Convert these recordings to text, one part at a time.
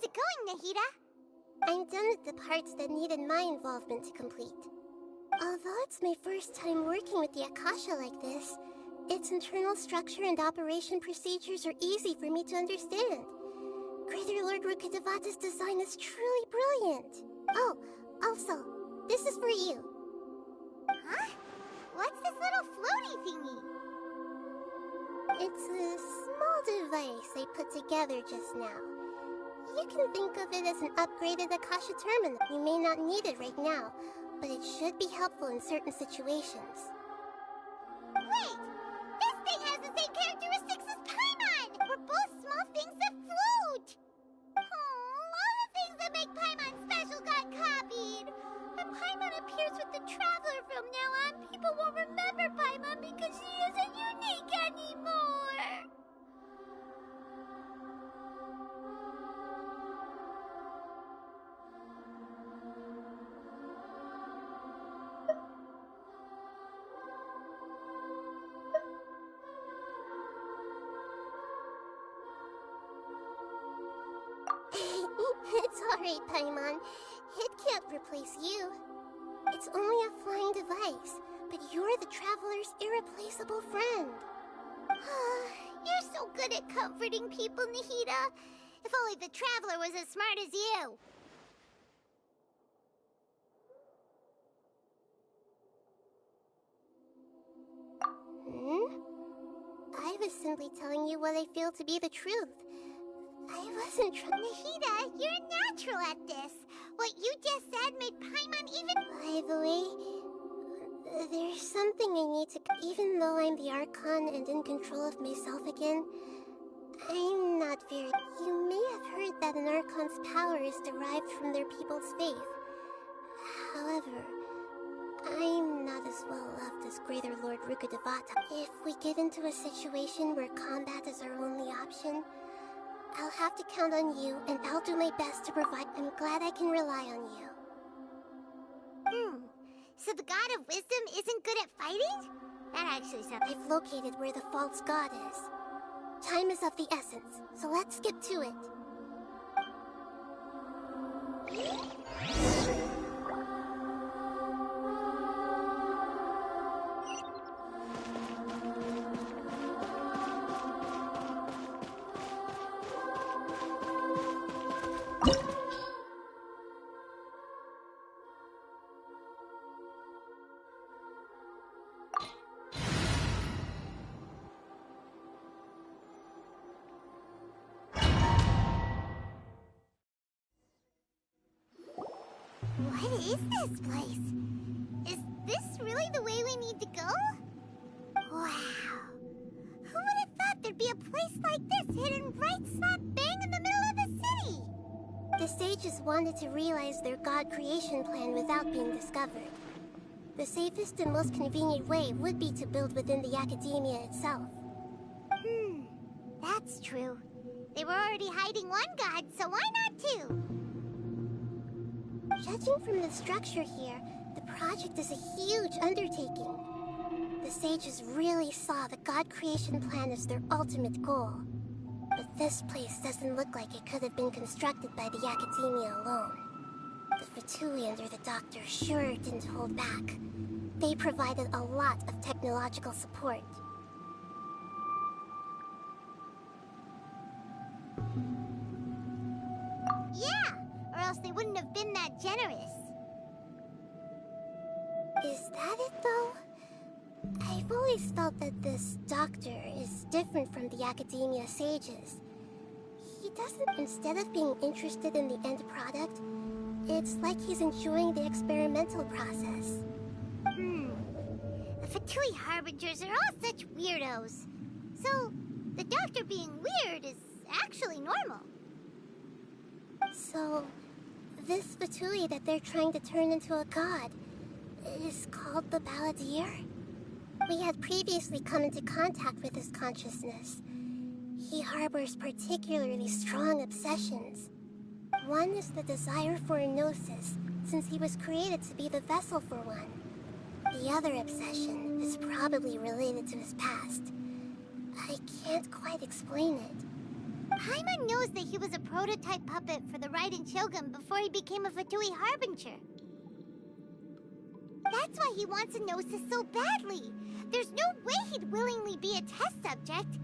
it going, Nahida? I'm done with the parts that needed my involvement to complete. Although it's my first time working with the Akasha like this, its internal structure and operation procedures are easy for me to understand. Greater Lord Rukkhadevata's design is truly brilliant. Oh, also, this is for you. Huh? What's this little floaty thingy? It's a small device I put together just now. You can think of it as an upgraded Akasha terminal. You may not need it right now, but it should be helpful in certain situations. Wait! This thing has the same characteristics as Paimon! We're both small things that float! Oh, all the things that make Paimon special got copied! When Paimon appears with the Traveler from now on, people won't remember Paimon because she isn't unique anymore! It's alright, Paimon. It can't replace you. It's only a flying device, but you're the Traveler's irreplaceable friend. You're so good at comforting people, Nahida. If only the Traveler was as smart as you. I was simply telling you what I feel to be the truth. I wasn't trying. Nahida, you're natural at this. What you just said made Paimon even. By the way, there's something I need to. Even though I'm the Archon and in control of myself again, I'm not very. You may have heard that an Archon's power is derived from their people's faith. However, I'm not as well loved as Greater Lord Rukkhadevata. If we get into a situation where combat is our only option, I'll have to count on you, and I'll do my best to provide. I'm glad I can rely on you. So the God of Wisdom isn't good at fighting? That actually sounds... I've located where the false god is. Time is of the essence, so let's skip to it. What is this place? Is this really the way we need to go? Wow. Who would have thought there'd be a place like this hidden right smack bang in the middle of the city? The sages wanted to realize their god creation plan without being discovered. The safest and most convenient way would be to build within the academia itself. That's true. They were already hiding one god, so why not two? Judging from the structure here, the project is a huge undertaking. The sages really saw the god creation plan as their ultimate goal. But this place doesn't look like it could have been constructed by the academia alone. The Fatui under the Doctor sure didn't hold back. They provided a lot of technological support. Yeah! Or else they wouldn't have been that generous. Is that it, though? I've always felt that this doctor is different from the academia sages. He doesn't, instead of being interested in the end product, it's like he's enjoying the experimental process. The Fatui Harbingers are all such weirdos. So, the doctor being weird is actually normal. So, this Fatui that they're trying to turn into a god is called the Balladeer? We had previously come into contact with his consciousness. He harbors particularly strong obsessions. One is the desire for a gnosis, since he was created to be the vessel for one. The other obsession is probably related to his past. I can't quite explain it. Paimon knows that he was a prototype puppet for the Raiden Shogun before he became a Fatui Harbinger. That's why he wants a Gnosis so badly. There's no way he'd willingly be a test subject.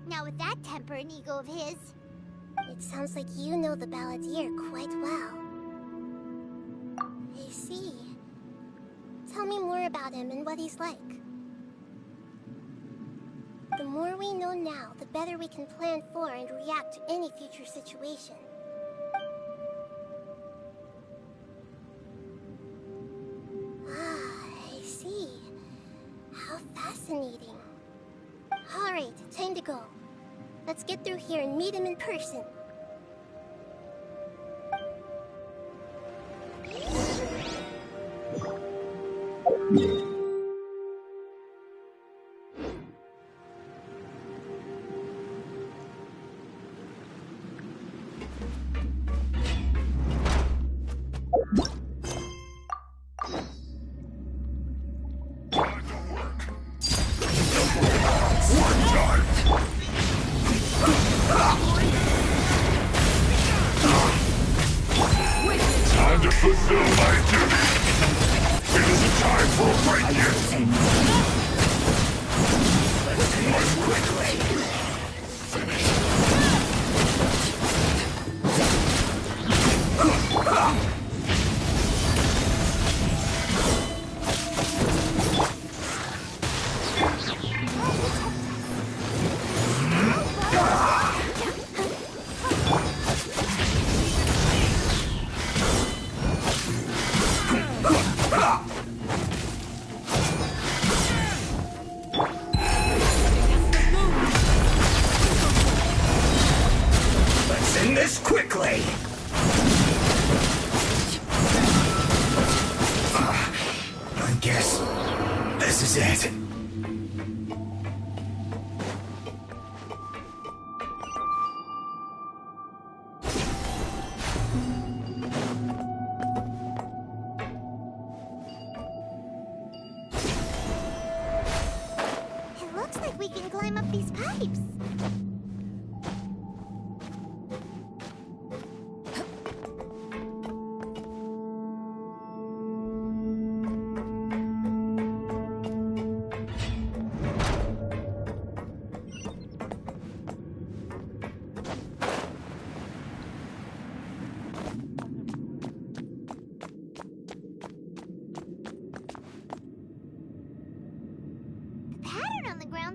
Now with that temper and ego of his. It sounds like you know the Balladeer quite well. I see. Tell me more about him and what he's like. The more we know now, the better we can plan for and react to any future situation. I see. How fascinating. Alright, time to go. Let's get through here and meet him in person.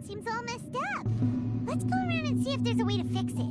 Seems all messed up. Let's go around and see if there's a way to fix it.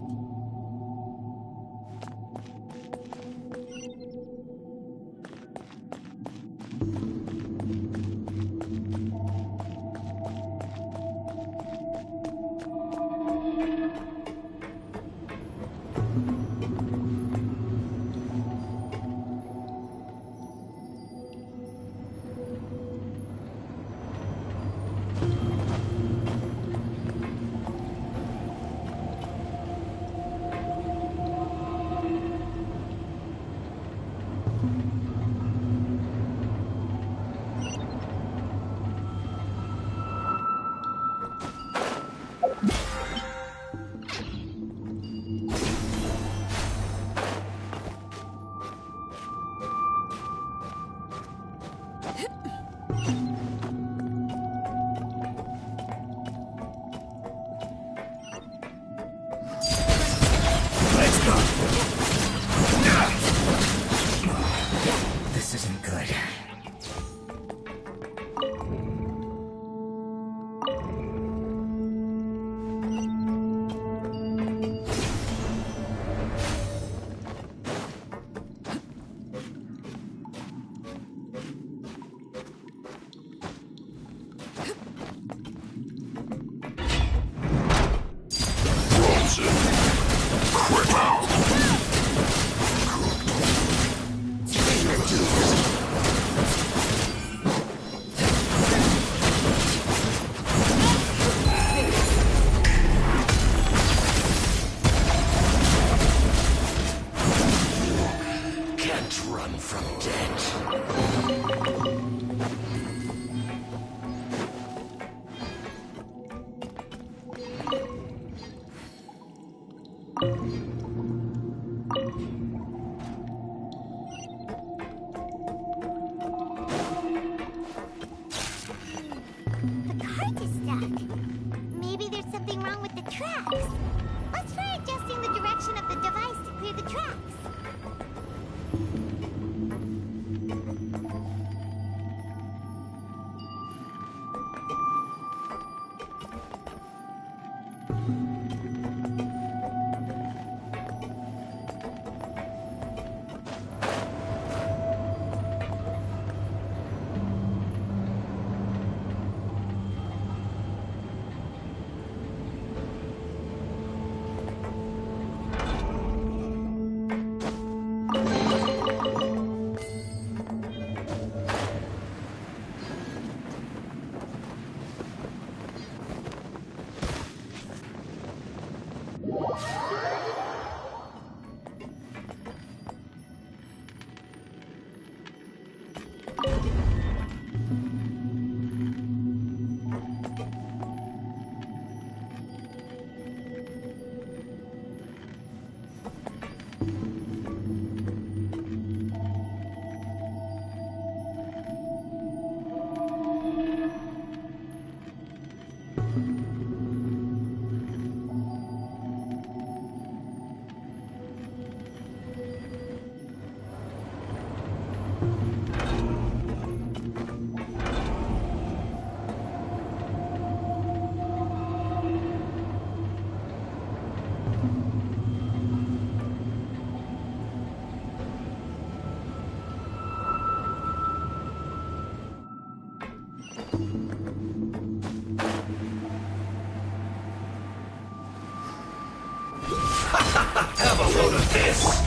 this!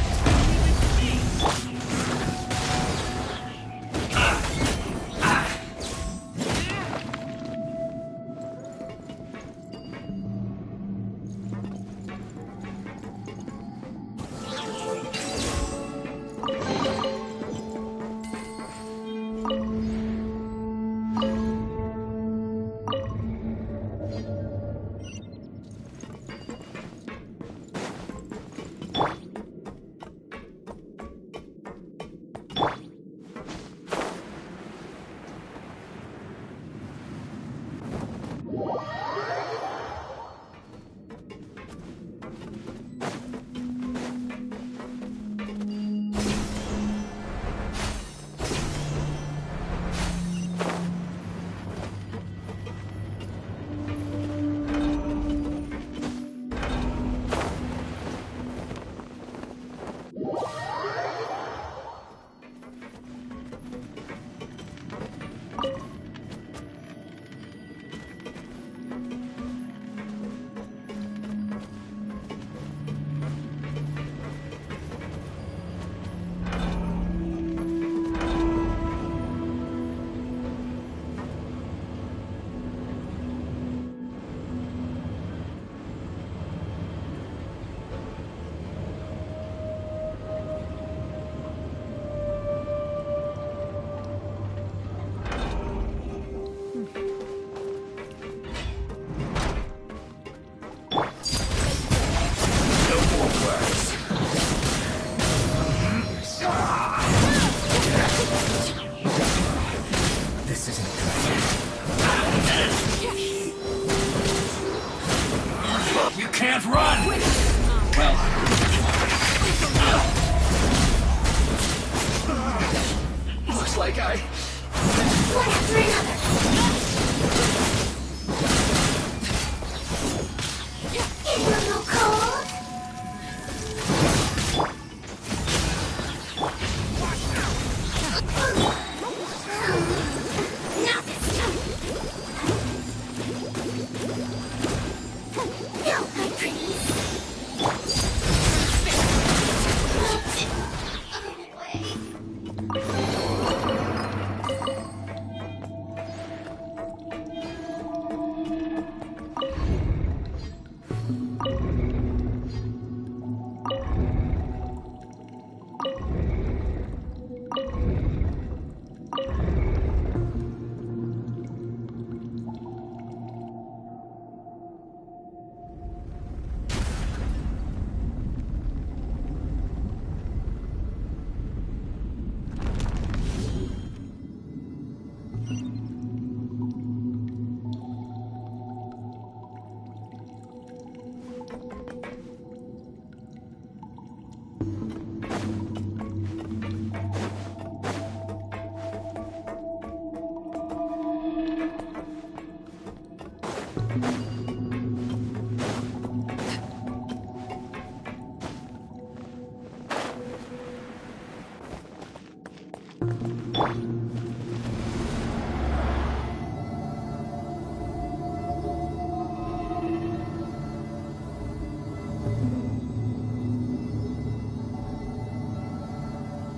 This isn't good. You can't run! Well... Looks like one after another. It's a little cold. Not this time. No, my pretties.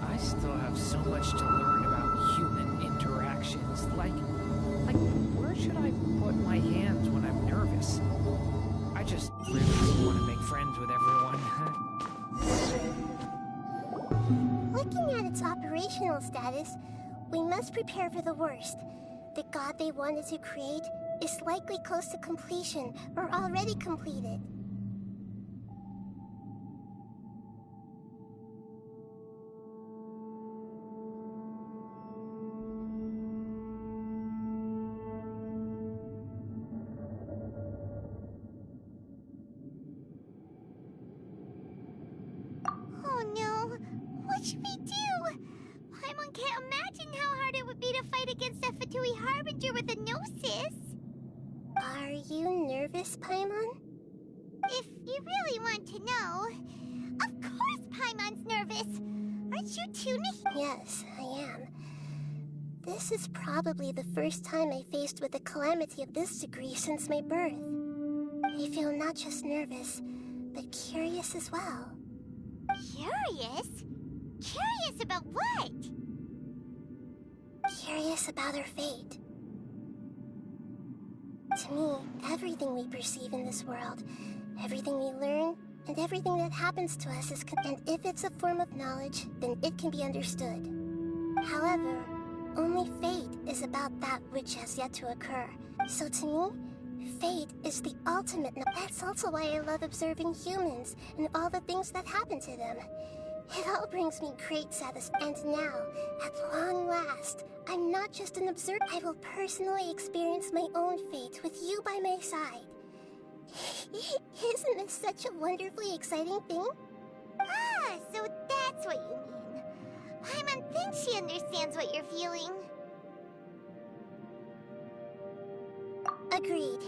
I still have so much to learn about human interactions. Like, where should I put my hands when I'm nervous? I just really want to make friends with everyone. Looking at its operational status, we must prepare for the worst. The god they wanted to create is likely close to completion or already completed. Oh no! What should we do? Paimon can't imagine how hard it would be to fight against a Fatui Harbinger with a Gnosis. Are you nervous, Paimon? If you really want to know, of course Paimon's nervous. Aren't you too, Nick? Yes, I am. This is probably the first time I faced with a calamity of this degree since my birth. I feel not just nervous, but curious as well. Curious? Curious about what? Curious about her fate. To me, everything we perceive in this world, everything we learn, and everything that happens to us is and if it's a form of knowledge, then it can be understood. However, only fate is about that which has yet to occur. So to me, fate is the ultimate. That's also why I love observing humans and all the things that happen to them. It all brings me great satisfaction. And now, at long last, I'm not just an observer. I will personally experience my own fate with you by my side. Isn't this such a wonderfully exciting thing? Ah, so that's what you mean. Paimon thinks she understands what you're feeling. Agreed.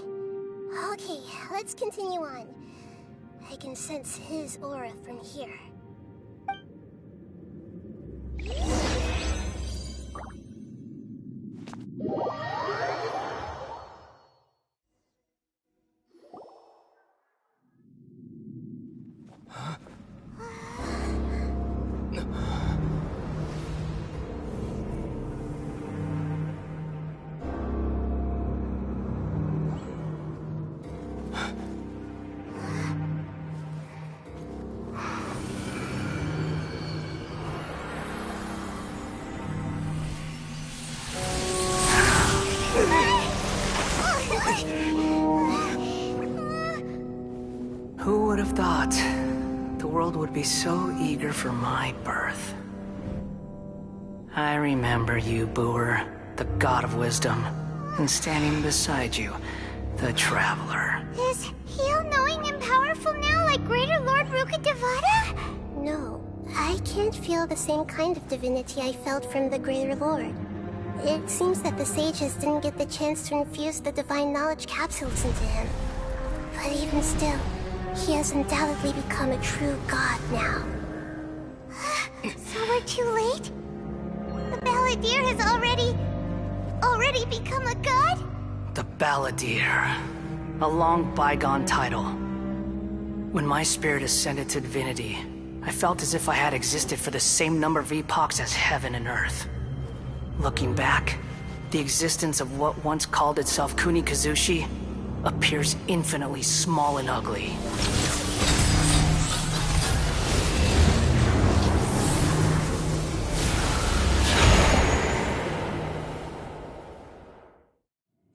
Okay, let's continue on. I can sense his aura from here. Who would have thought the world would be so eager for my birth? I remember you, Booer, the god of wisdom, and standing beside you, the traveler. Is he all-knowing and powerful now like Greater Lord Rukkhadevata? No, I can't feel the same kind of divinity I felt from the Greater Lord. It seems that the sages didn't get the chance to infuse the divine knowledge capsules into him. But even still, he has undoubtedly become a true god now. So we're too late? The Balladeer has already become a god? The Balladeer. A long bygone title. When my spirit ascended to divinity, I felt as if I had existed for the same number of epochs as heaven and earth. Looking back, the existence of what once called itself Kunikazushi appears infinitely small and ugly.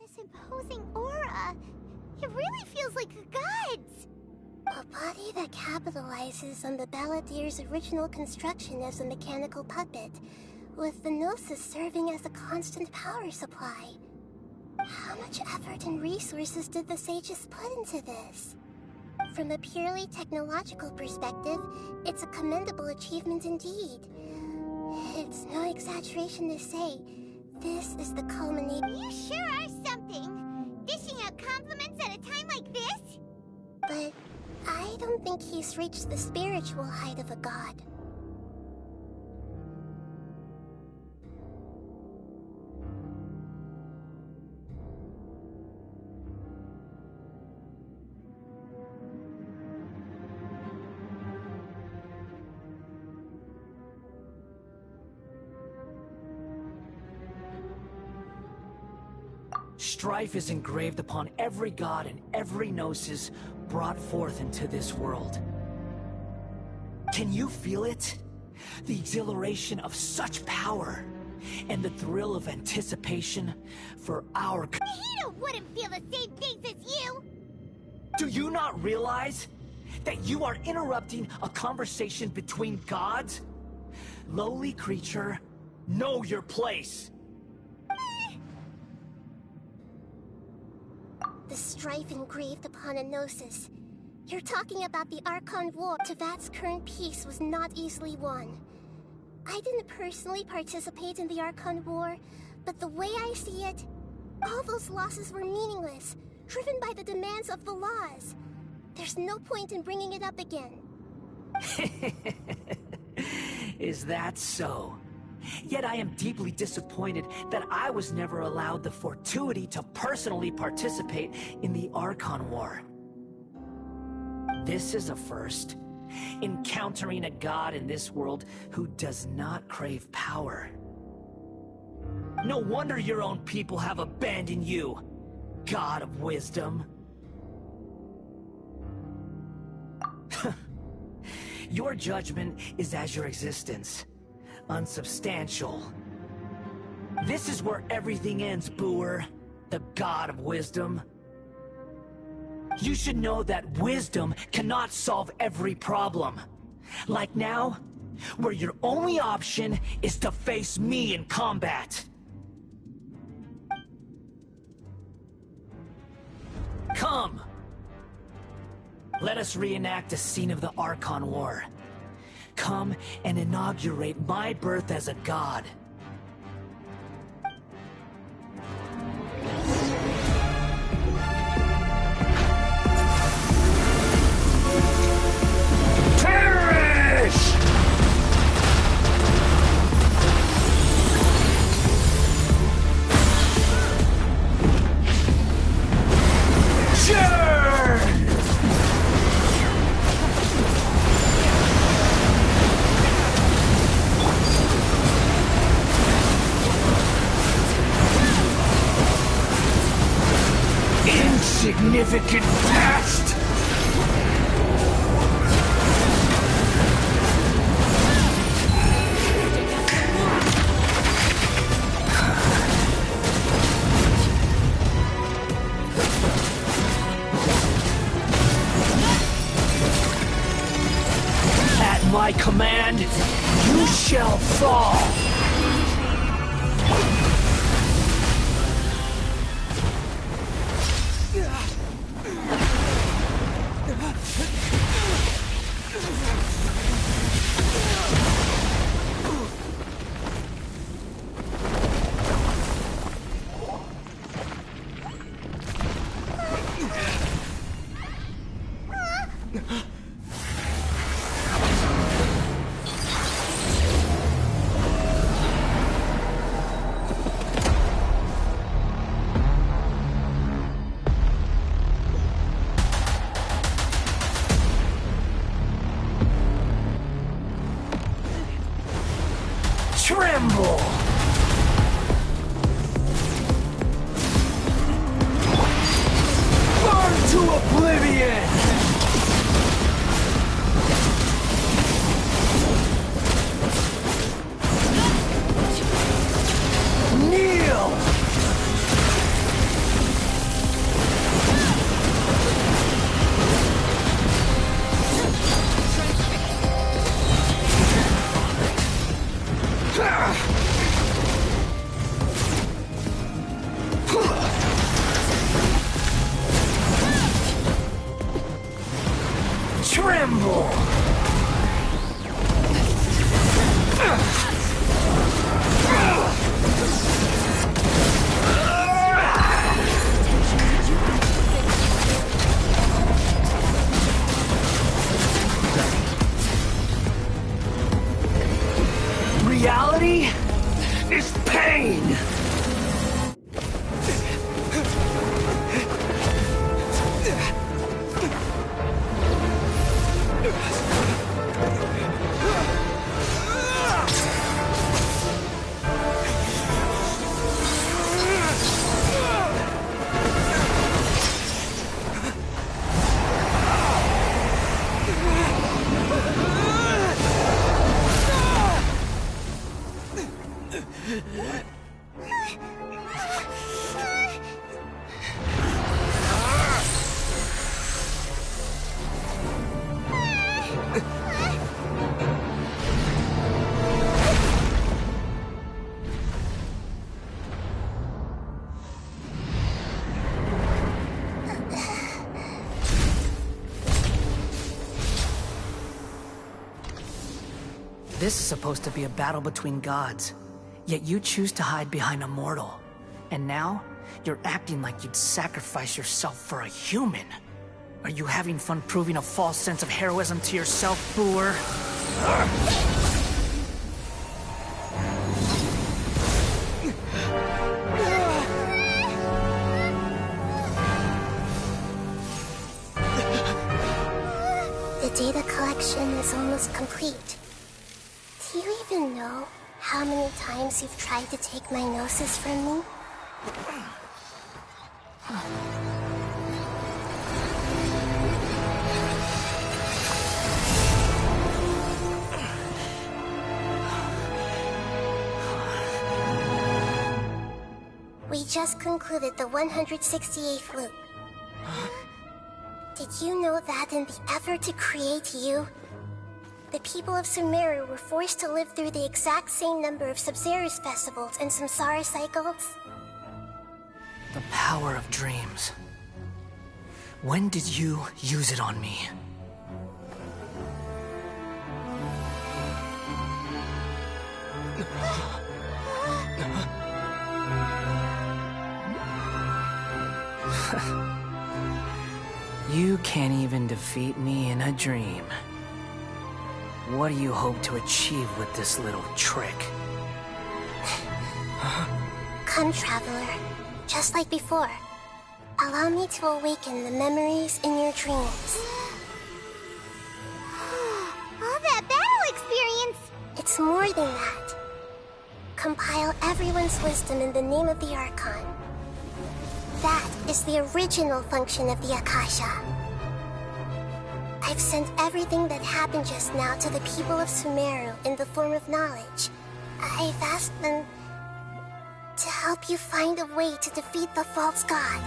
This imposing aura, it really feels like a god's. A body that capitalizes on the Balladeer's original construction as a mechanical puppet, with the Gnosis serving as a constant power supply. How much effort and resources did the sages put into this? From a purely technological perspective, it's a commendable achievement indeed. It's no exaggeration to say, this is the culmination. You sure are something! Dishing out compliments at a time like this? But I don't think he's reached the spiritual height of a god. Strife is engraved upon every god and every gnosis brought forth into this world. Can you feel it? The exhilaration of such power, and the thrill of anticipation for our... Hito wouldn't feel the same things as you! Do you not realize that you are interrupting a conversation between gods? Lowly creature, know your place! The strife engraved upon a gnosis. You're talking about the Archon War. Tevat's current peace was not easily won. I didn't personally participate in the Archon War, but the way I see it, all those losses were meaningless, driven by the demands of the laws. There's no point in bringing it up again. Is that so? Yet I am deeply disappointed that I was never allowed the fortuity to personally participate in the Archon War. This is a first, encountering a god in this world who does not crave power. No wonder your own people have abandoned you, God of Wisdom. Your judgment is as your existence, unsubstantial. This is where everything ends, Booer, the God of Wisdom. You should know that wisdom cannot solve every problem. Like now, where your only option is to face me in combat. Come! Let us reenact a scene of the Archon War. Come and inaugurate my birth as a god. Perish! Churn! Insignificant past! At my command, you shall fall! Tremble! Burn to oblivion! Kneel! Tremble! Reality is pain! This is supposed to be a battle between gods, yet you choose to hide behind a mortal. And now, you're acting like you'd sacrifice yourself for a human. Are you having fun proving a false sense of heroism to yourself, Booer? The data collection is almost complete. Do you even know how many times you've tried to take my gnosis from me? We just concluded the 168th loop. Did you know that in the effort to create you, the people of Sumeru were forced to live through the exact same number of Sub-Zerus festivals and samsara cycles? The power of dreams. When did you use it on me? You can't even defeat me in a dream. What do you hope to achieve with this little trick? Come, Traveler. Just like before. Allow me to awaken the memories in your dreams. All that battle experience! It's more than that. Compile everyone's wisdom in the name of the Archon. That is the original function of the Akasha. I've sent everything that happened just now to the people of Sumeru in the form of knowledge. I've asked them to help you find a way to defeat the false god.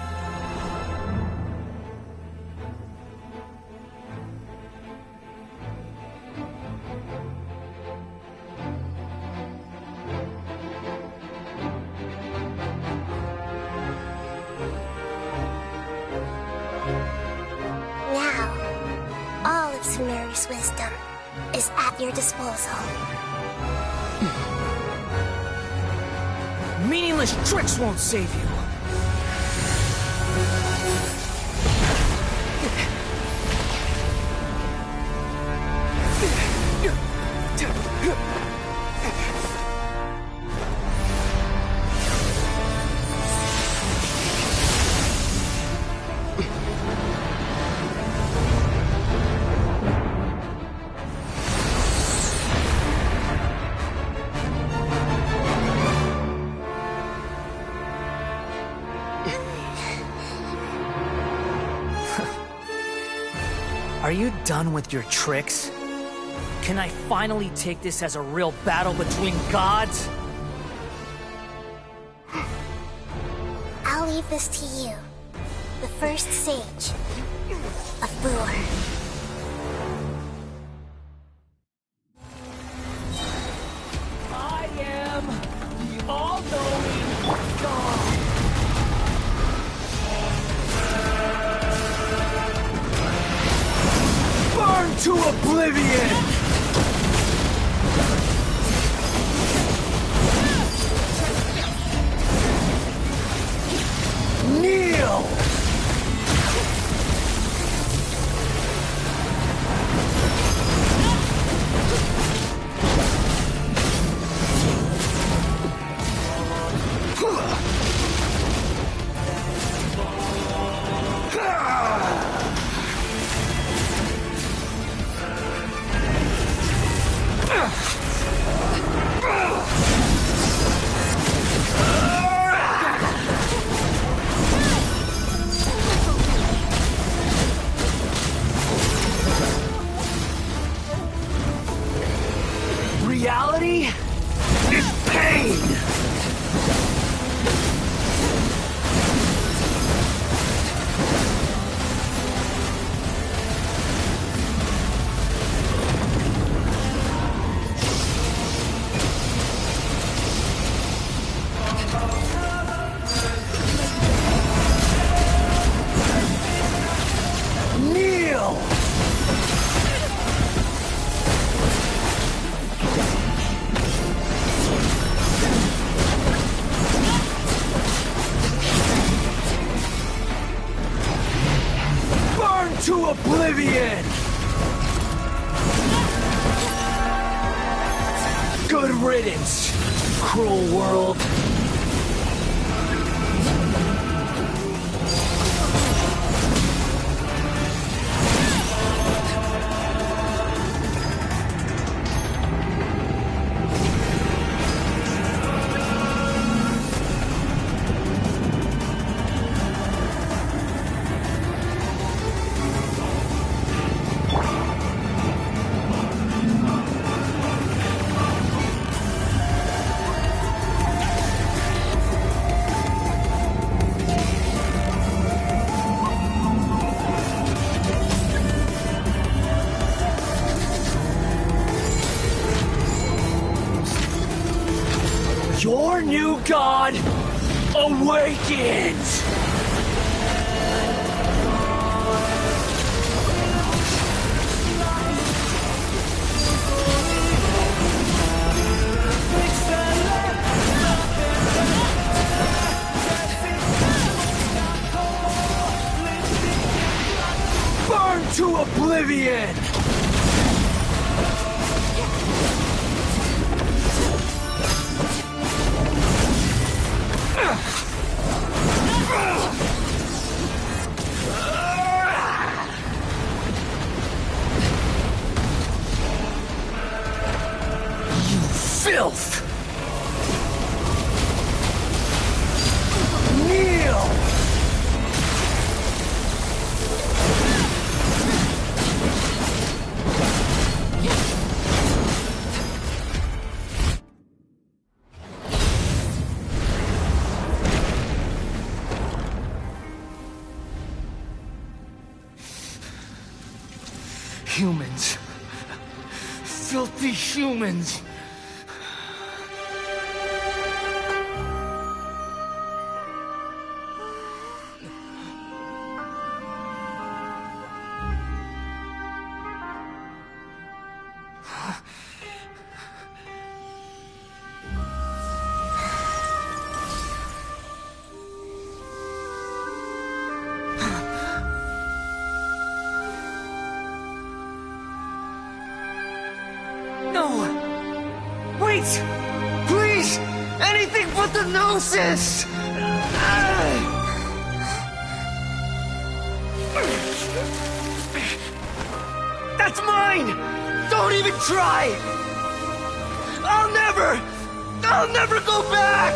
Sumeru's wisdom is at your disposal. Meaningless tricks won't save you. Are you done with your tricks? Can I finally take this as a real battle between gods? I'll leave this to you, the first sage of Booer. I am the all-knowing God. Burn to oblivion! Kneel! Reality is pain! Kneel! Burn to oblivion! Good riddance, cruel world. new god awakens! Burn to oblivion! You filth! Kneel! Humans. Filthy humans. No! Wait! Please! Anything but the Gnosis! That's mine! Don't even try! I'll never go back!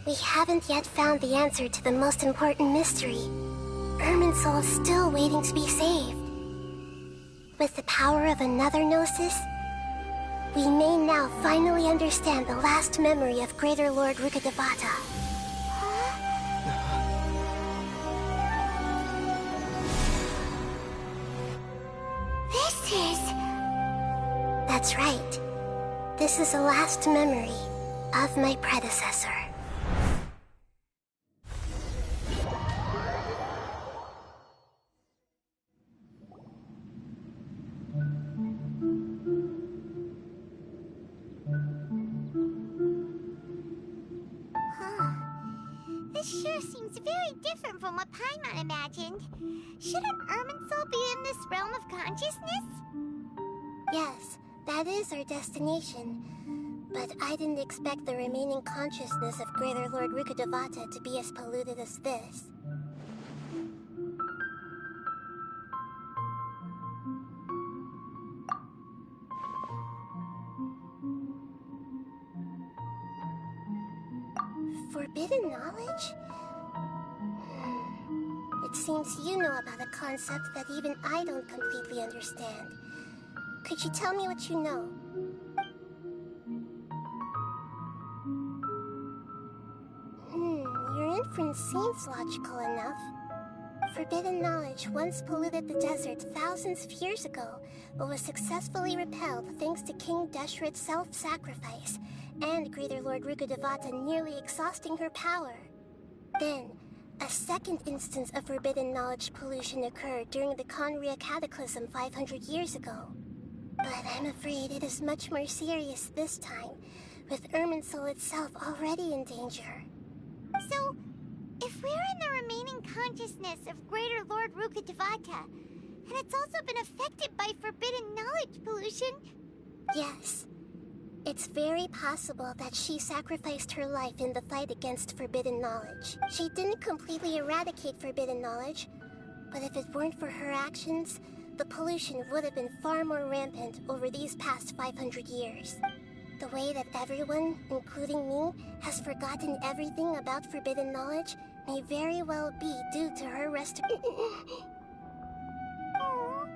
We haven't yet found the answer to the most important mystery. Irminsul is still waiting to be saved. With the power of another Gnosis, we may now finally understand the last memory of Greater Lord Rukkhadevata. This is... That's right. This is the last memory of my predecessor. This sure seems very different from what Paimon imagined. Shouldn't Irminsul be in this realm of consciousness? Yes, that is our destination. But I didn't expect the remaining consciousness of Greater Lord Rukkhadevata to be as polluted as this. Forbidden knowledge? It seems you know about a concept that even I don't completely understand. Could you tell me what you know? Your inference seems logical enough. Forbidden knowledge once polluted the desert thousands of years ago, but was successfully repelled thanks to King Deshret's self-sacrifice, and Greater Lord Rukkhadevata nearly exhausting her power. Then, a second instance of forbidden knowledge pollution occurred during the Conria Cataclysm 500 years ago. But I'm afraid it is much more serious this time, with Irminsul itself already in danger. So, if we're in the remaining consciousness of Greater Lord Rukkhadevata, and it's also been affected by forbidden knowledge pollution... Yes. It's very possible that she sacrificed her life in the fight against forbidden knowledge. She didn't completely eradicate forbidden knowledge, but if it weren't for her actions, the pollution would have been far more rampant over these past 500 years. The way that everyone, including me, has forgotten everything about forbidden knowledge may very well be due to her Oh,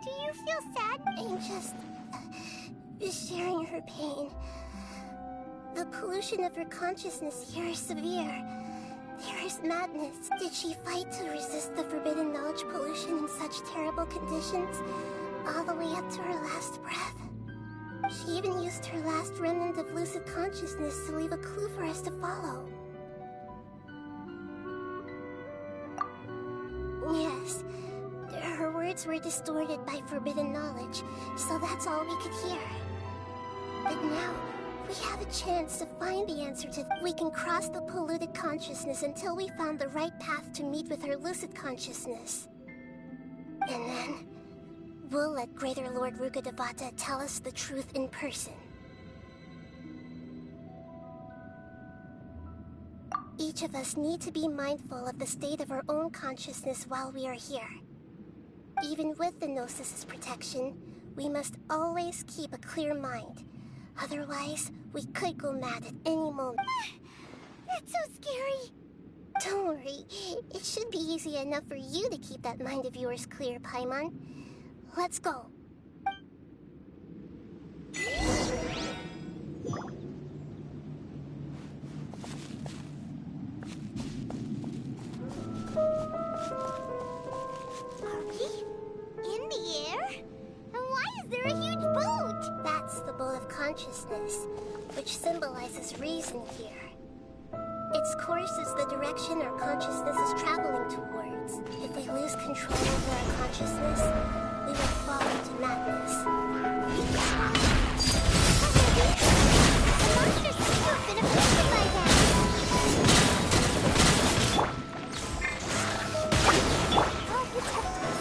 do you you feel sad? I'm just sharing her pain. The pollution of her consciousness here is severe. There is madness. Did she fight to resist the forbidden knowledge pollution in such terrible conditions, all the way up to her last breath? She even used her last remnant of lucid consciousness to leave a clue for us to follow. Yes, her words were distorted by forbidden knowledge, so that's all we could hear. But now, we have a chance to find the answer to... We can cross the polluted consciousness until we found the right path to meet with her lucid consciousness. And then, we'll let Greater Lord Rukkhadevata tell us the truth in person. Each of us need to be mindful of the state of our own consciousness while we are here. Even with the Gnosis' protection, we must always keep a clear mind. Otherwise, we could go mad at any moment. That's so scary. Don't worry, it should be easy enough for you to keep that mind of yours clear, Paimon. Let's go. Are we in the air? And why is there a huge boat? That's the boat of consciousness, which symbolizes reason here. Its course is the direction our consciousness is traveling towards. If we lose control over our consciousness, we will fall into madness. The monsters seem to have been affected by that. Oh, protect us.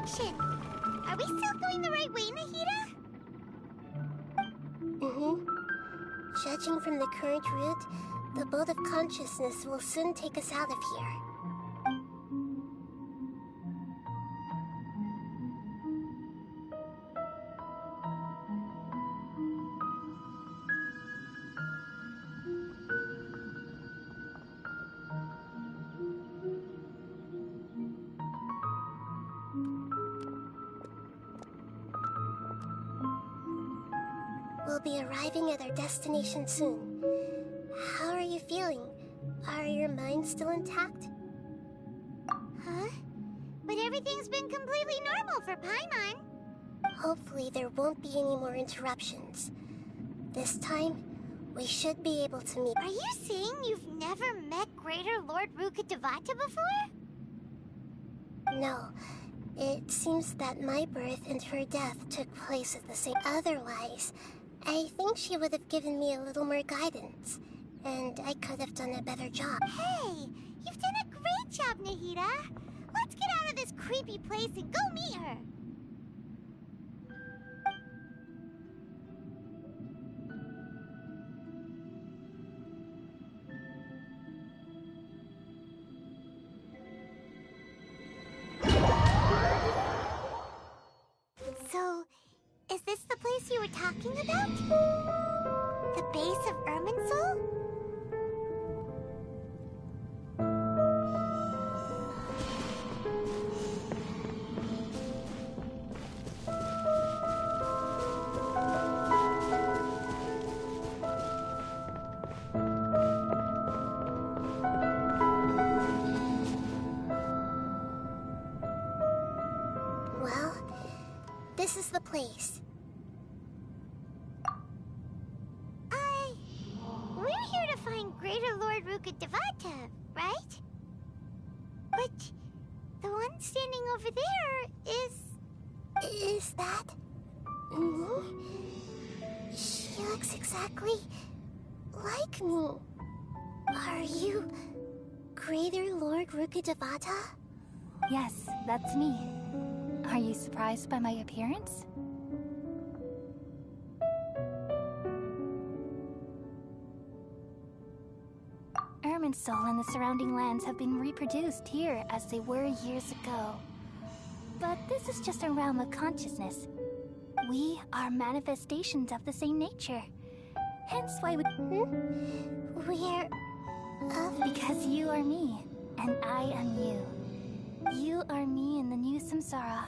direction. Are we still going the right way, Nahida? Judging from the current route, the boat of consciousness will soon take us out of here. We'll be arriving at our destination soon. How are you feeling? Are your minds still intact? Huh? But everything's been completely normal for Paimon. Hopefully there won't be any more interruptions. This time, we should be able to meet. Are you saying you've never met Greater Lord Rukkhadevata before? No. It seems that my birth and her death took place at the same... Otherwise, I think she would have given me a little more guidance, and I could have done a better job. Hey, you've done a great job, Nahida. Let's get out of this creepy place and go meet her. So, is this the place you were talking about? The base of Irminsul? Well, this is the place. We're here to find Greater Lord Rukkhadevata, right? But the one standing over there is... Is that... me? She looks exactly like me. Are you Greater Lord Rukkhadevata? Yes, that's me. Are you surprised by my appearance? Irminsul and the surrounding lands have been reproduced here as they were years ago. But this is just a realm of consciousness. We are manifestations of the same nature. Hence why we... We're... Because you are me, and I am you. You are me in the new samsara.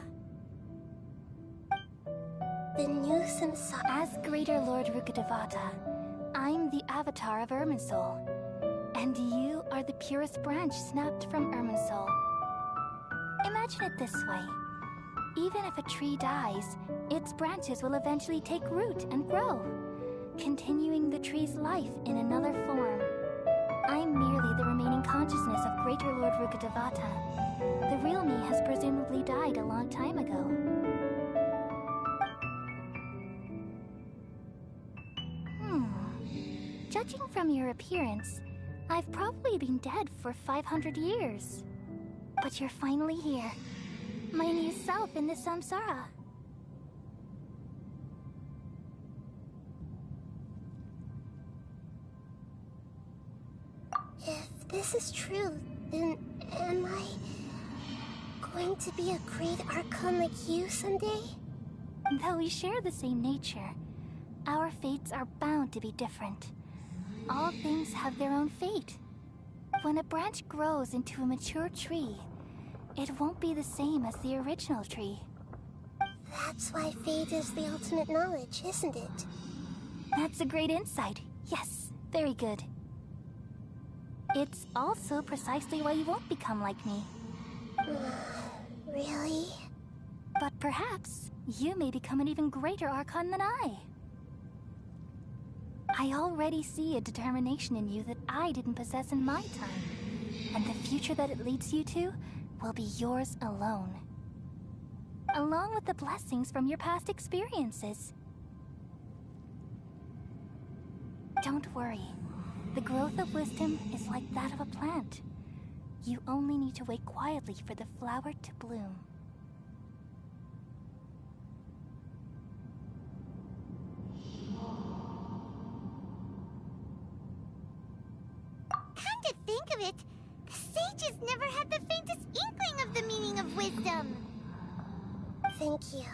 The new samsara. As Greater Lord Rukkhadevata, I'm the avatar of Irminsul. And you are the purest branch snapped from Irminsul. Imagine it this way. Even if a tree dies, its branches will eventually take root and grow, continuing the tree's life in another form. I'm merely the remaining consciousness of Greater Lord Rukkhadevata. The real me has presumably died a long time ago. Judging from your appearance, I've probably been dead for 500 years. But you're finally here. My new self in the samsara. If this is true, then am I going to be a great Archon like you someday? Though we share the same nature, our fates are bound to be different. All things have their own fate. When a branch grows into a mature tree, it won't be the same as the original tree. That's why fate is the ultimate knowledge, isn't it? That's a great insight. Yes, very good. It's also precisely why you won't become like me. Really? But perhaps you may become an even greater Archon than I. I already see a determination in you that I didn't possess in my time. And the future that it leads you to will be yours alone. Along with the blessings from your past experiences. Don't worry. The growth of wisdom is like that of a plant. You only need to wait quietly for the flower to bloom. it, the sages never had the faintest inkling of the meaning of wisdom. Thank you.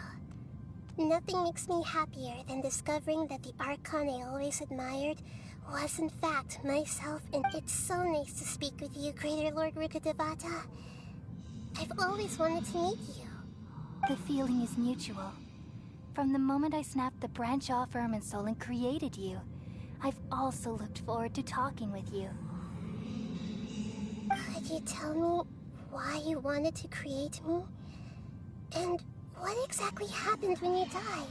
Nothing makes me happier than discovering that the Archon I always admired was in fact myself, and it's so nice to speak with you, Greater Lord Rukkhadevata. I've always wanted to meet you. The feeling is mutual. From the moment I snapped the branch off Irminsul and created you, I've also looked forward to talking with you. Could you tell me why you wanted to create me? And what exactly happened when you died?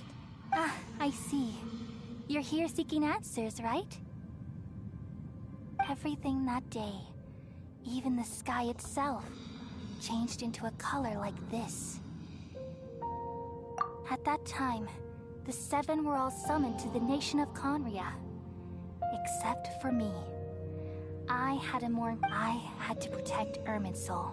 Ah, I see. You're here seeking answers, right? Everything that day, even the sky itself, changed into a color like this. At that time, the seven were all summoned to the nation of Conria. Except for me. I had to protect Irminsul.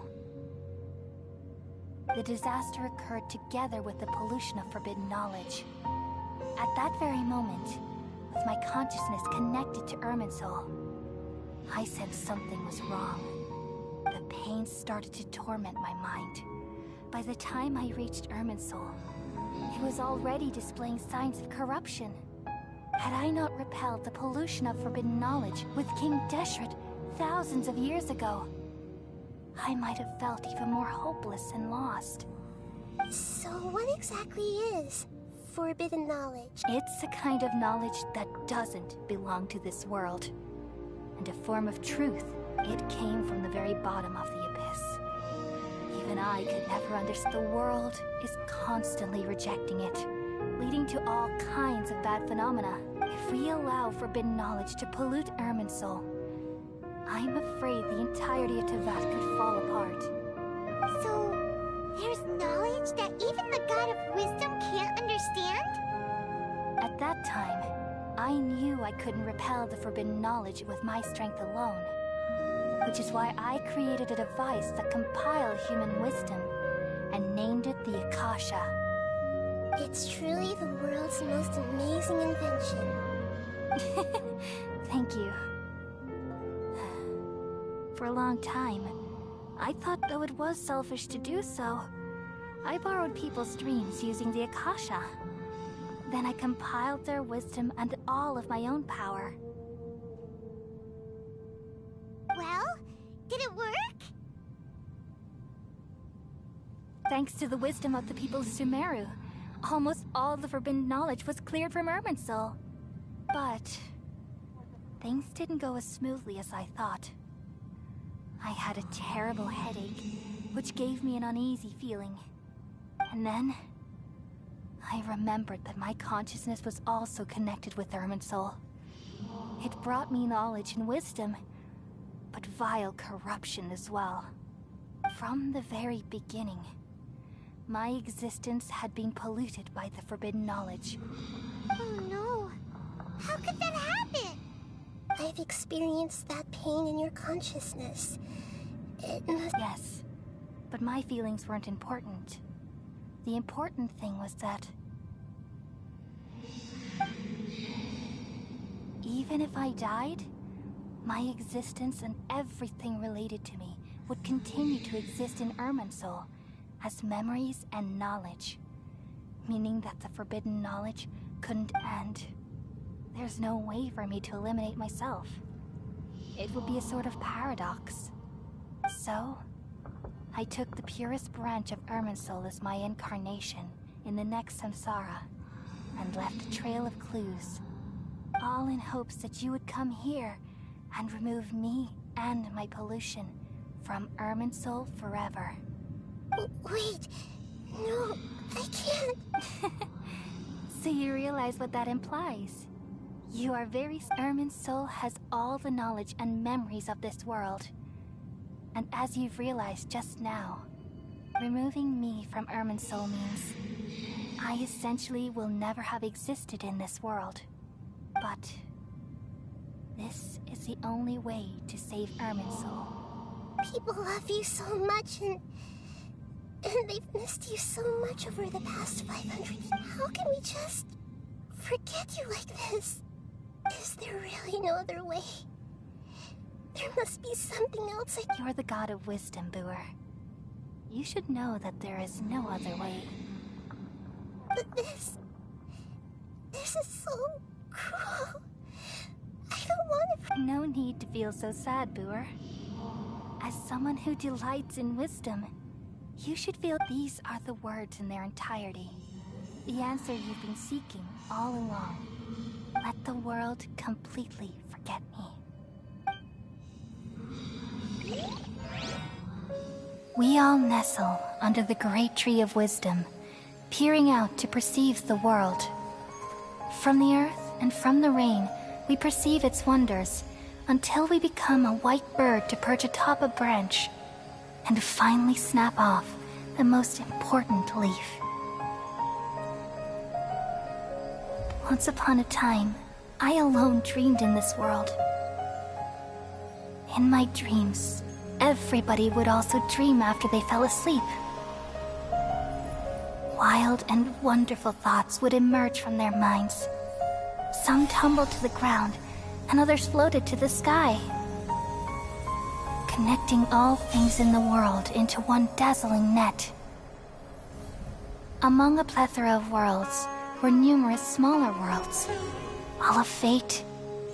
The disaster occurred together with the pollution of forbidden knowledge. At that very moment, with my consciousness connected to Irminsul, I sensed something was wrong. The pain started to torment my mind. By the time I reached Irminsul, it was already displaying signs of corruption. Had I not repelled the pollution of forbidden knowledge with King Deshret thousands of years ago, I might have felt even more hopeless and lost. So what exactly is forbidden knowledge? It's a kind of knowledge that doesn't belong to this world. And a form of truth. It came from the very bottom of the abyss. Even I could never understand. The world is constantly rejecting it, leading to all kinds of bad phenomena. If we allow forbidden knowledge to pollute Irminsul, I'm afraid the entirety of Tevat could fall apart. So, there's knowledge that even the God of Wisdom can't understand? At that time, I knew I couldn't repel the forbidden knowledge with my strength alone. Which is why I created a device that compiled human wisdom and named it the Akasha. It's truly the world's most amazing invention. Thank you. For a long time, I thought though it was selfish to do so, I borrowed people's dreams using the Akasha. Then I compiled their wisdom and all of my own power. Well, did it work? Thanks to the wisdom of the people of Sumeru, almost all the forbidden knowledge was cleared from Irminsul. But things didn't go as smoothly as I thought. I had a terrible headache, which gave me an uneasy feeling. And then I remembered that my consciousness was also connected with Irminsul. It brought me knowledge and wisdom, but vile corruption as well. From the very beginning, my existence had been polluted by the forbidden knowledge. Oh no. How could that happen? I've experienced that pain in your consciousness. It must... Yes, but my feelings weren't important. The important thing was that even if I died, my existence and everything related to me would continue to exist in Irminsul as memories and knowledge, meaning that the forbidden knowledge couldn't end. There's no way for me to eliminate myself. It would be a sort of paradox. So, I took the purest branch of Irminsul as my incarnation in the next samsara, and left a trail of clues, all in hopes that you would come here and remove me and my pollution from Irminsul forever. Wait, no, I can't. So you realize what that implies? You are very... Irminsul has all the knowledge and memories of this world. And as you've realized just now, removing me from Irminsul means I essentially will never have existed in this world. But this is the only way to save Irminsul. People love you so much, and they've missed you so much over the past 500 years. How can we just forget you like this? Is there really no other way? There must be something else I... You're the god of wisdom, Booer. You should know that there is no other way. But this is so cruel. I don't want to... No need to feel so sad, Booer. As someone who delights in wisdom, you should feel these are the words in their entirety. The answer you've been seeking all along. Let the world completely forget me. We all nestle under the great tree of wisdom, peering out to perceive the world. From the earth and from the rain, we perceive its wonders, until we become a white bird to perch atop a branch, and finally snap off the most important leaf. Once upon a time, I alone dreamed in this world. In my dreams, everybody would also dream after they fell asleep. Wild and wonderful thoughts would emerge from their minds. Some tumbled to the ground, and others floated to the sky, connecting all things in the world into one dazzling net. Among a plethora of worlds were numerous smaller worlds, all of fate,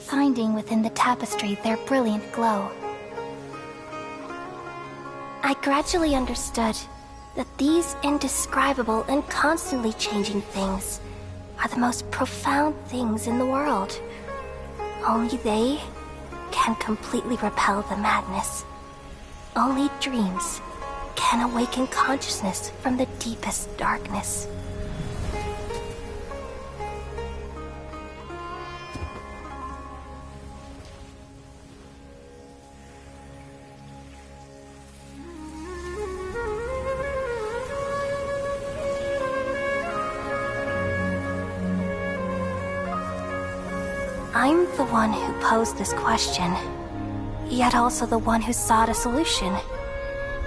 finding within the tapestry their brilliant glow. I gradually understood that these indescribable and constantly changing things are the most profound things in the world. Only they can completely repel the madness. Only dreams can awaken consciousness from the deepest darkness. I'm the one who posed this question, yet also the one who sought a solution.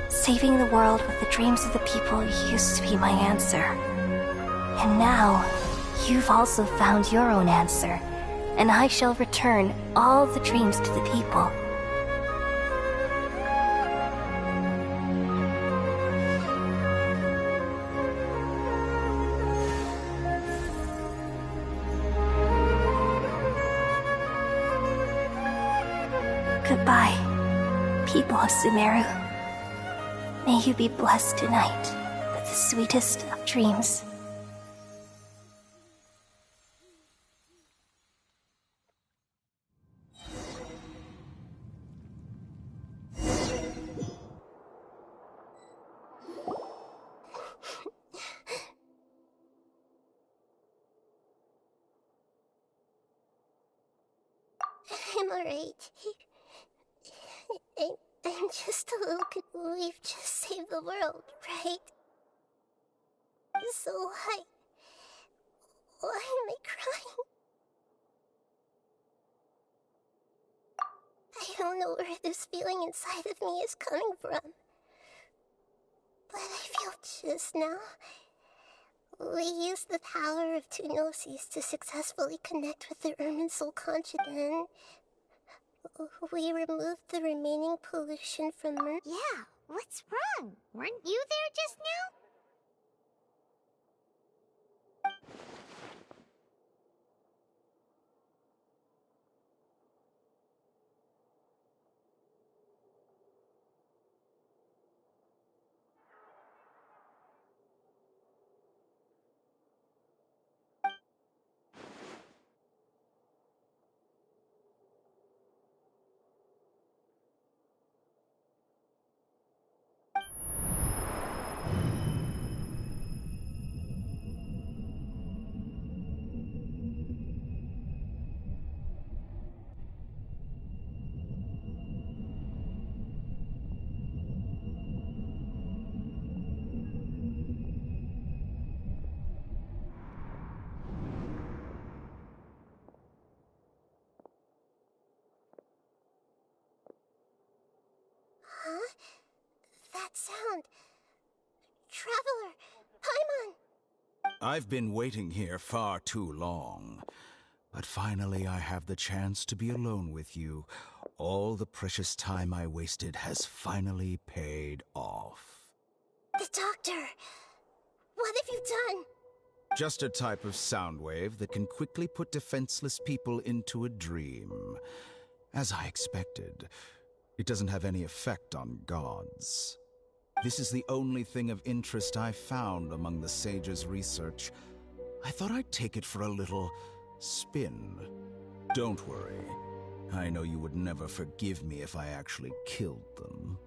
Saving the world with the dreams of the people used to be my answer. And now, you've also found your own answer, and I shall return all the dreams to the people. Goodbye, people of Sumeru. May you be blessed tonight with the sweetest of dreams. I'm alright. I'm just a little we've just saved the world, right? So why am I crying? I don't know where this feeling inside of me is coming from. But I feel just now. We used the power of two gnosis to successfully connect with the Irminsul conscience. We removed the remaining pollution from Mer. Yeah, what's wrong? Weren't you there just now? Huh? That sound. Traveler! Paimon! I've been waiting here far too long. But finally I have the chance to be alone with you. All the precious time I wasted has finally paid off. The doctor! What have you done? Just a type of sound wave that can quickly put defenseless people into a dream. As I expected, it doesn't have any effect on gods. This is the only thing of interest I found among the sage's research. I thought I'd take it for a little spin. Don't worry. I know you would never forgive me if I actually killed them.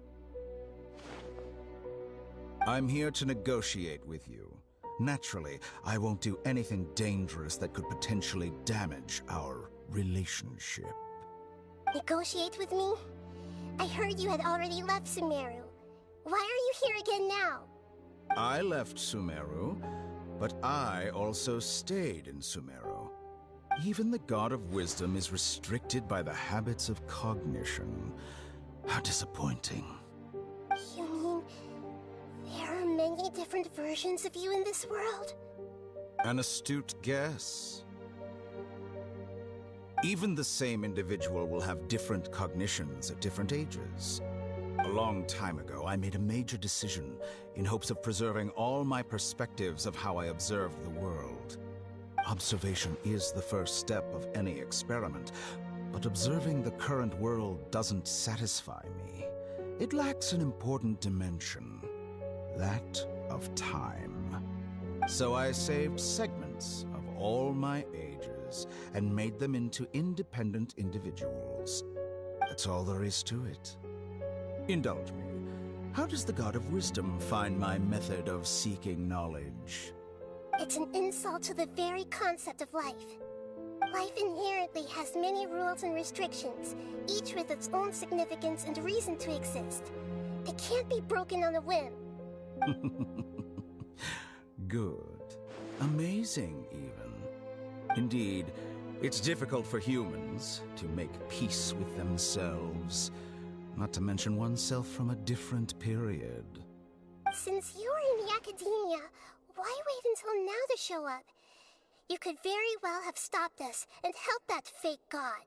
I'm here to negotiate with you. Naturally, I won't do anything dangerous that could potentially damage our relationship. Negotiate with me? I heard you had already left Sumeru. Why are you here again now? I left Sumeru, but I also stayed in Sumeru. Even the God of Wisdom is restricted by the habits of cognition. How disappointing. You mean there are many different versions of you in this world? An astute guess. Even the same individual will have different cognitions at different ages. A long time ago, I made a major decision in hopes of preserving all my perspectives of how I observe the world. Observation is the first step of any experiment, but observing the current world doesn't satisfy me. It lacks an important dimension, that of time. So I saved segments of all my ages and made them into independent individuals. That's all there is to it. Indulge me. How does the God of Wisdom find my method of seeking knowledge? It's an insult to the very concept of life. Life inherently has many rules and restrictions, each with its own significance and reason to exist. It can't be broken on a whim. Good. Amazing, even. Indeed, it's difficult for humans to make peace with themselves, not to mention oneself from a different period. Since you're in the academia, why wait until now to show up? You could very well have stopped us and helped that fake god.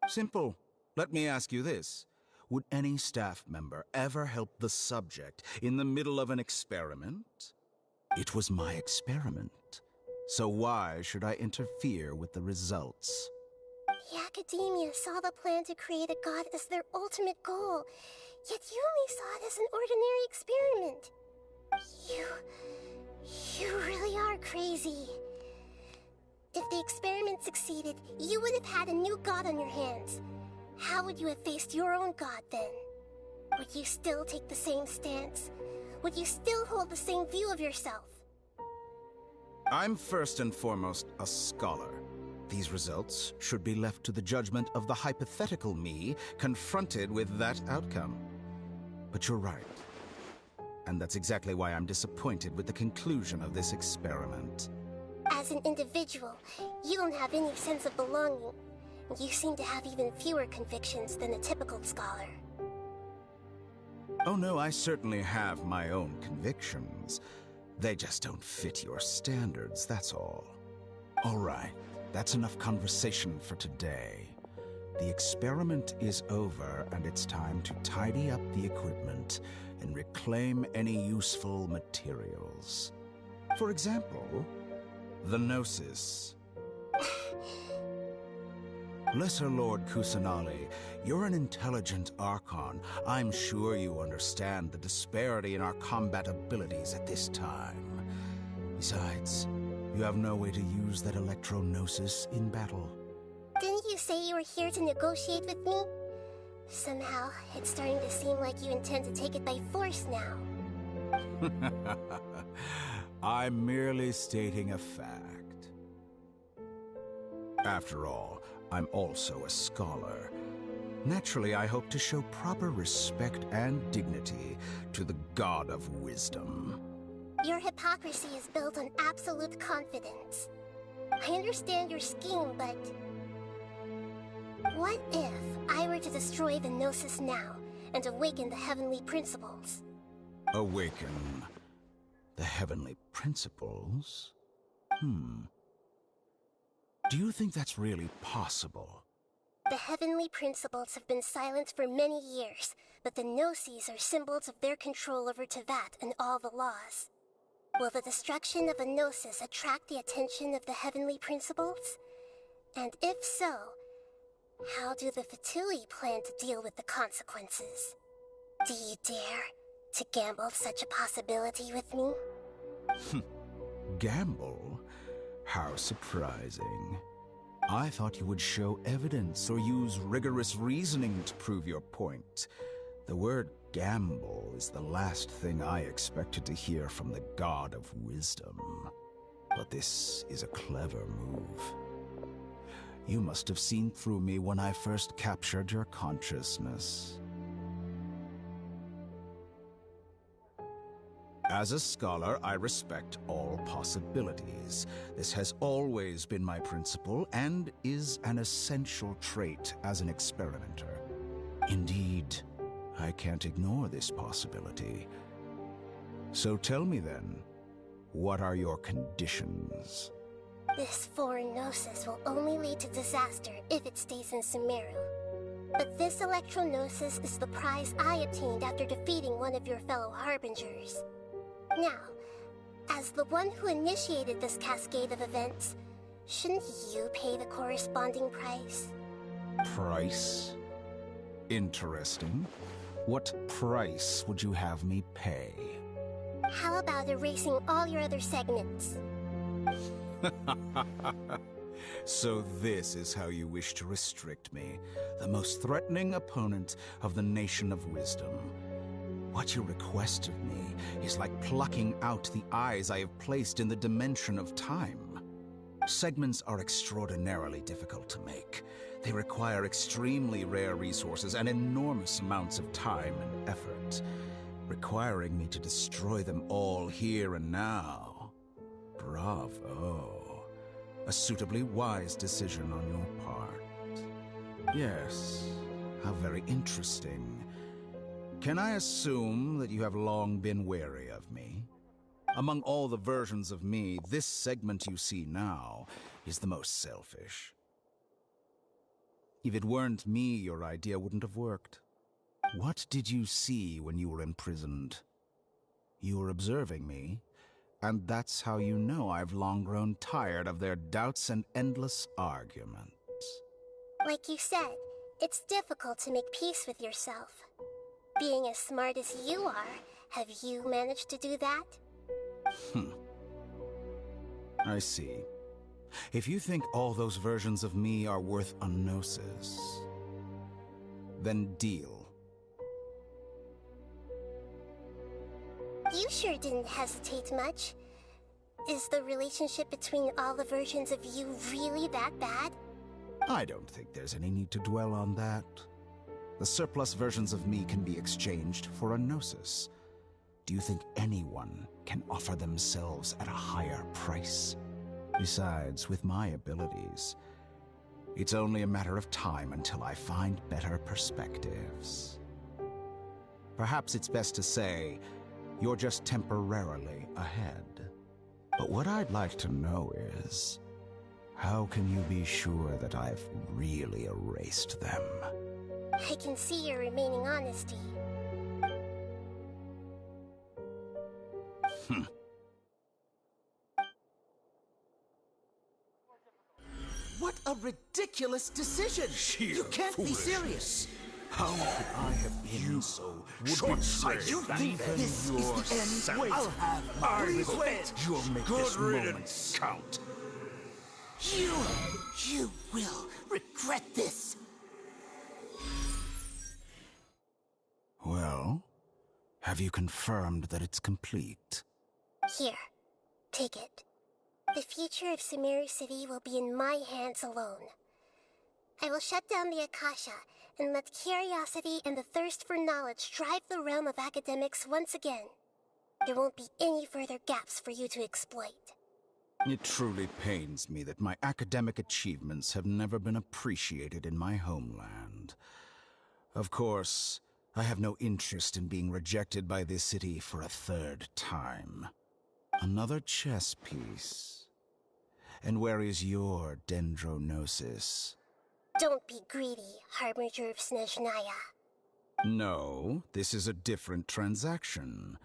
Simple. Let me ask you this. Would any staff member ever help the subject in the middle of an experiment? It was my experiment. So why should I interfere with the results? The academia saw the plan to create a god as their ultimate goal, yet you only saw it as an ordinary experiment. You really are crazy. If the experiment succeeded, you would have had a new god on your hands. How would you have faced your own god then? Would you still take the same stance? Would you still hold the same view of yourself? I'm first and foremost a scholar. These results should be left to the judgment of the hypothetical me confronted with that outcome. But you're right. And that's exactly why I'm disappointed with the conclusion of this experiment. As an individual, you don't have any sense of belonging. You seem to have even fewer convictions than a typical scholar. Oh no, I certainly have my own convictions. They just don't fit your standards, that's all. All right, that's enough conversation for today. The experiment is over, and it's time to tidy up the equipment and reclaim any useful materials. For example, the Gnosis. Lesser Lord Kusanali, you're an intelligent Archon. I'm sure you understand the disparity in our combat abilities at this time. Besides, you have no way to use that Electro-Gnosis in battle. Didn't you say you were here to negotiate with me? Somehow, it's starting to seem like you intend to take it by force now. I'm merely stating a fact. After all, I'm also a scholar. Naturally, I hope to show proper respect and dignity to the God of Wisdom. Your hypocrisy is built on absolute confidence. I understand your scheme, but... what if I were to destroy the Gnosis now and awaken the heavenly principles? Awaken the heavenly principles? Do you think that's really possible? The heavenly principles have been silent for many years, but the Gnosis are symbols of their control over Teyvat and all the laws. Will the destruction of a Gnosis attract the attention of the heavenly principles? And if so, how do the Fatui plan to deal with the consequences? Do you dare to gamble such a possibility with me? Gamble? How surprising. I thought you would show evidence or use rigorous reasoning to prove your point. The word gamble is the last thing I expected to hear from the God of Wisdom. But this is a clever move. You must have seen through me when I first captured your consciousness. As a scholar, I respect all possibilities. This has always been my principle and is an essential trait as an experimenter. Indeed, I can't ignore this possibility. So tell me then, what are your conditions? This foreign Gnosis will only lead to disaster if it stays in Sumeru. But this Electro-Gnosis is the prize I obtained after defeating one of your fellow Harbingers. Now, as the one who initiated this cascade of events, shouldn't you pay the corresponding price? Price? Interesting. What price would you have me pay? How about erasing all your other segments? So this is how you wish to restrict me, the most threatening opponent of the Nation of Wisdom. What you request of me is like plucking out the eyes I have placed in the dimension of time. Segments are extraordinarily difficult to make. They require extremely rare resources and enormous amounts of time and effort, requiring me to destroy them all here and now. Bravo. A suitably wise decision on your part. Yes, how very interesting. Can I assume that you have long been wary of me? Among all the versions of me, this segment you see now is the most selfish. If it weren't me, your idea wouldn't have worked. What did you see when you were imprisoned? You were observing me, and that's how you know I've long grown tired of their doubts and endless arguments. Like you said, it's difficult to make peace with yourself. Being as smart as you are, have you managed to do that? I see. If you think all those versions of me are worth a gnosis, then deal. You sure didn't hesitate much. Is the relationship between all the versions of you really that bad? I don't think there's any need to dwell on that. The surplus versions of me can be exchanged for a gnosis. Do you think anyone can offer themselves at a higher price? Besides, with my abilities, it's only a matter of time until I find better perspectives. Perhaps it's best to say, you're just temporarily ahead. But what I'd like to know is, how can you be sure that I've really erased them? I can see your remaining honesty. What a ridiculous decision! Sheer You can't be foolishness. serious! How could I have been so short-sighted. You think this is the end? Wait, I'll have my revenge! You'll make Good this moment riddance. count. You will regret this! Well, have you confirmed that it's complete? Here, take it. The future of Sumeru City will be in my hands alone. I will shut down the Akasha and let curiosity and the thirst for knowledge drive the realm of academics once again. There won't be any further gaps for you to exploit. It truly pains me that my academic achievements have never been appreciated in my homeland. Of course, I have no interest in being rejected by this city for a third time. Another chess piece. And where is your dendronosis? Don't be greedy, Harbinger of Snezhnaya. No, this is a different transaction.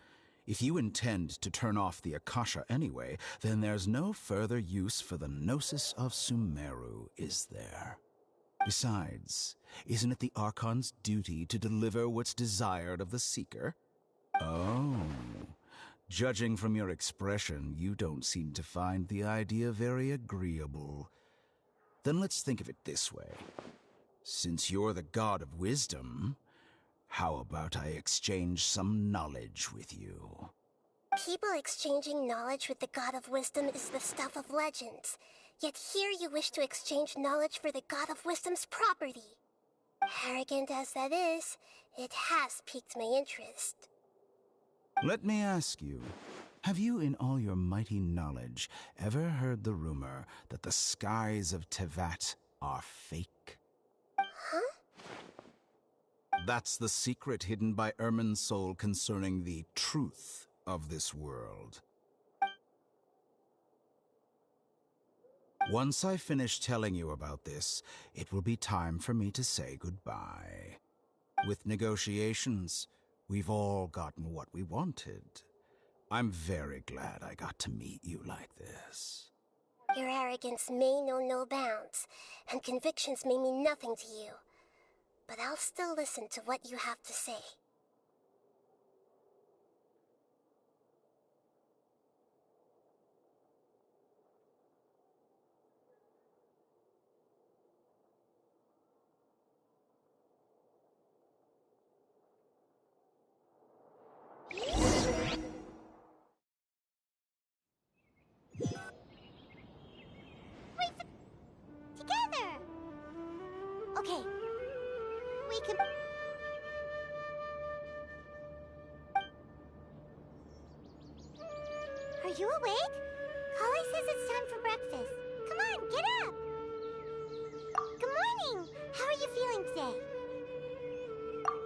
If you intend to turn off the Akasha anyway, then there's no further use for the Gnosis of Sumeru, is there? Besides, isn't it the Archon's duty to deliver what's desired of the Seeker? Oh, judging from your expression, you don't seem to find the idea very agreeable. Then let's think of it this way. Since you're the god of wisdom, how about I exchange some knowledge with you? People exchanging knowledge with the God of Wisdom is the stuff of legends. Yet here you wish to exchange knowledge for the God of Wisdom's property. Arrogant as that is, it has piqued my interest. Let me ask you, have you in all your mighty knowledge ever heard the rumor that the skies of Tevat are fake? Huh? That's the secret hidden by Irminsul concerning the truth of this world. Once I finish telling you about this, it will be time for me to say goodbye. With negotiations, we've all gotten what we wanted. I'm very glad I got to meet you like this. Your arrogance may know no bounds, and convictions may mean nothing to you. But I'll still listen to what you have to say. Together! Okay. We can... Are you awake? Kali says it's time for breakfast. Come on, get up! Good morning! How are you feeling today?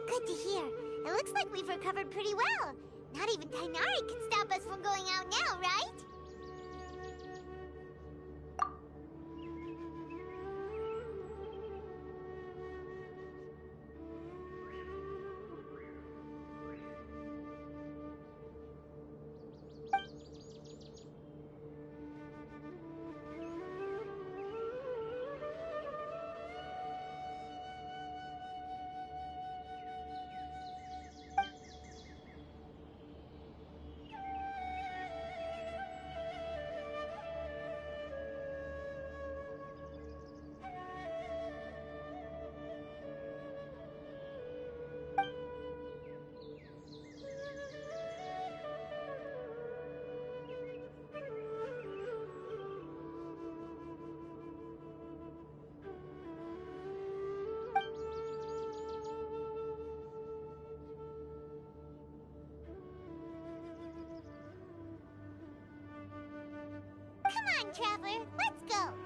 Good to hear. It looks like we've recovered pretty well. Not even Tainari can stop us from going out now, right? Come on, Traveler, let's go!